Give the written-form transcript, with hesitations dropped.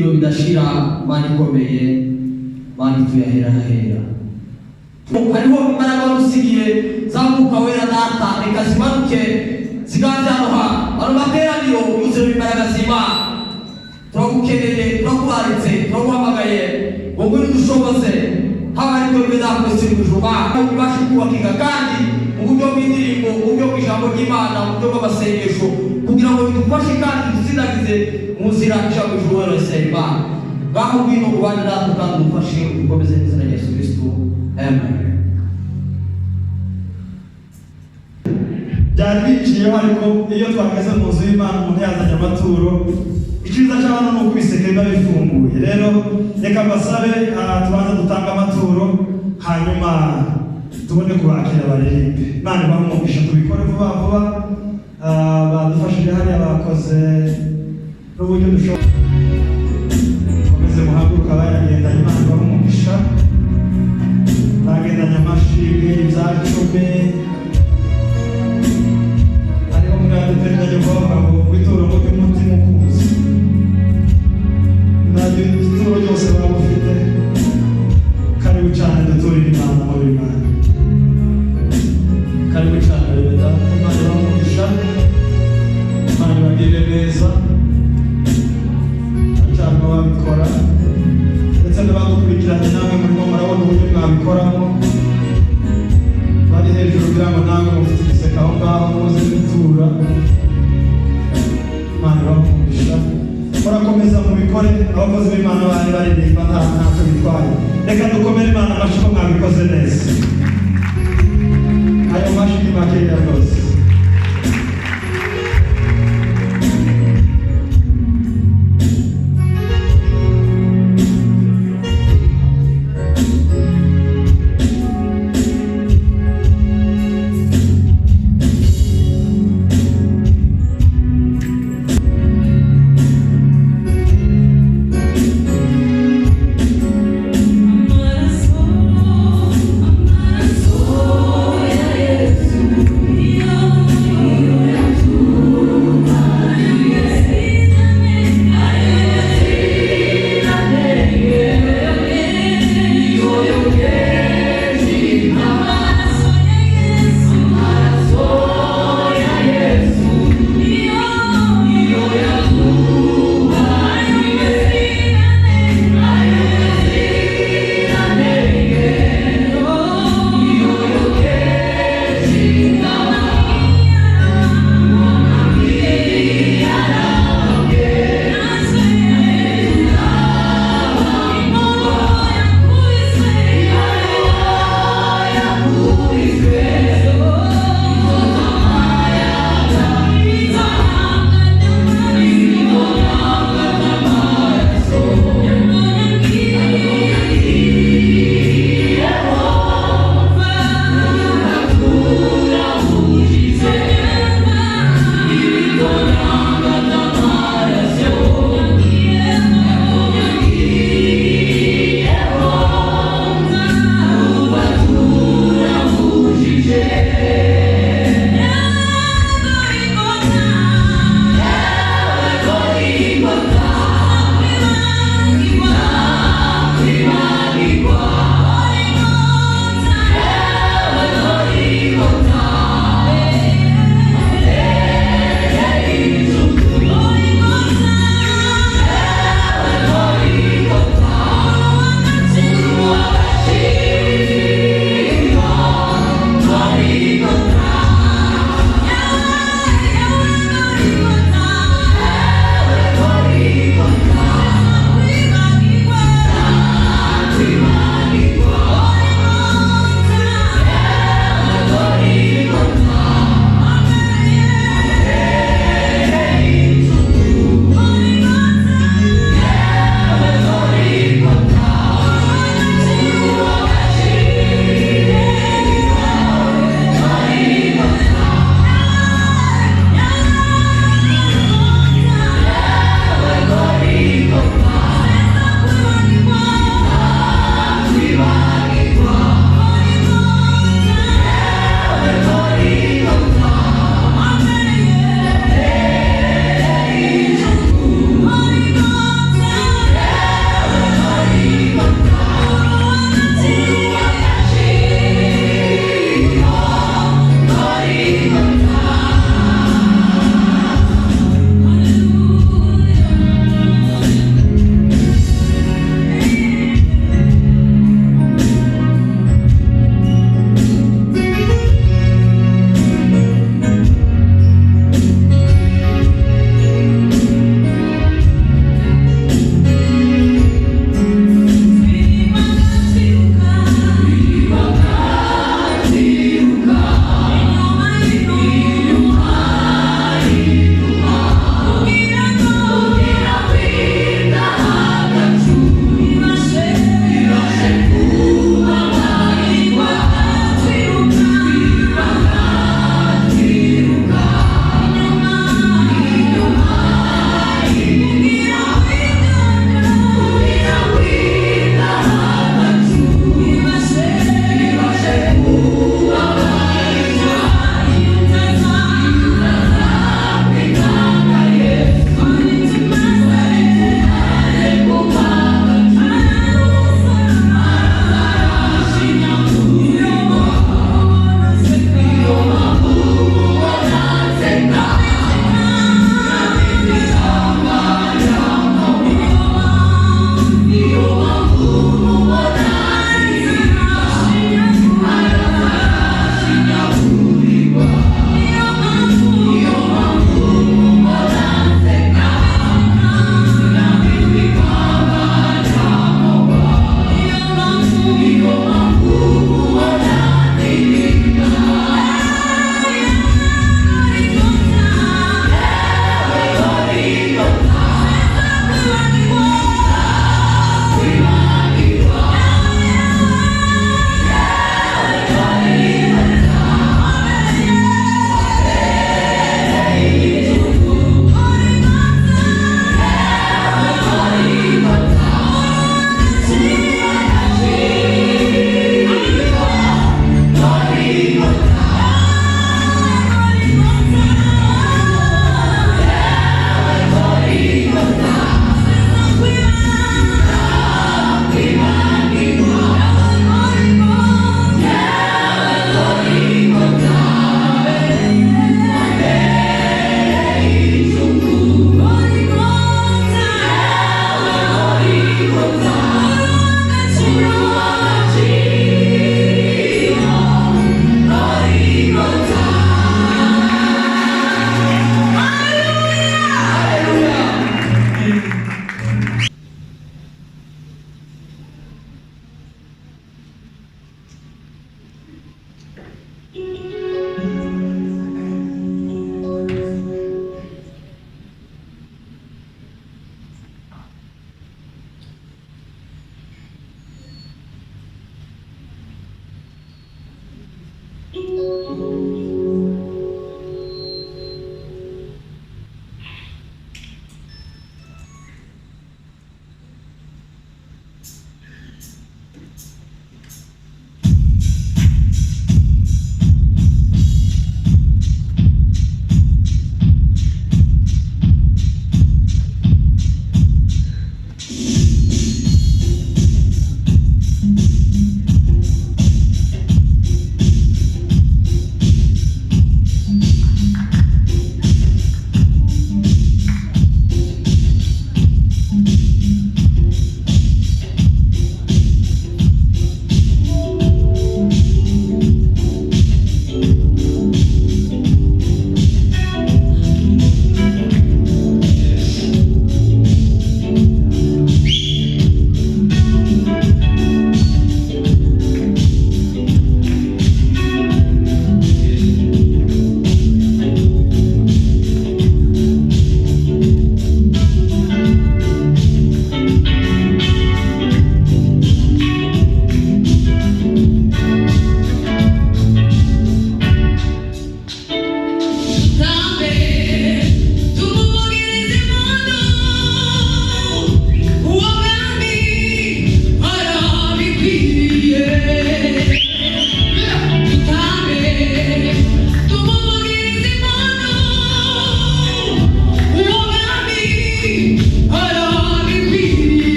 byiringiro bidashira Imana ikomeye Imana tuyahera hera hariho imbaraga wadusigiye zamuka wera data reka zimanuke ziganze hano hano materaniro yuzuye imbaraga z'Imana turagukeneye turakubaritse turaguhamagaye ngo ngwino udushoboze haba ariko bizakwesera ubujuma ubashe kubakika kandi mu buryo bw'indirimbo mu buryo bw'ijambo ry'Imana mu buryo bw'amasengesho kugira ngo bidufashe kandi dusindagize mu nzira ijambo ry'Uhoraho Imana ngaho ngwino ubane natwe kandi udufashe ukomeze mu izina rya Yesu Kristo amen. byari biciyeho ariko iyo twageze mu nzu y'Imana umuntu yazanye amaturo icyiza cy'abantu ni uko ibiseke biba bifunguye rero reka mbasabe tubanza dutanga amaturo hanyuma tubone kubakira abaririmbe Imana ibahe umugisha tubikore vuba vuba badufashije hariya bakoze n'uburyo dushobora komeze muhaguruka bayagendanye Imana ibahe umugisha bagendanye amashimwe ibyacumi hariho umwana uteranye kuvuga ngo wituro ngo by'umutima ukuzi nabyo ituro ryose baba ufite karibu cyane duturire Imana muri Imana karibu cyane rero Imana ibamugisha Imana ibagirire neza cyane babikora ndetse n'abagukurikiranye namwe murimo murabona uburyo mwabikoramo bari hejuru kugira ngo namwe mufite igiseka aho ngaho muze gutura Imana ibamugisha murakomeza mubikore abakozi b'Imana bari baririmba ntacyo bitwaye reka dukomere Imana amashyi ko mwabikoze neza ayo mashyi ni makeya rwose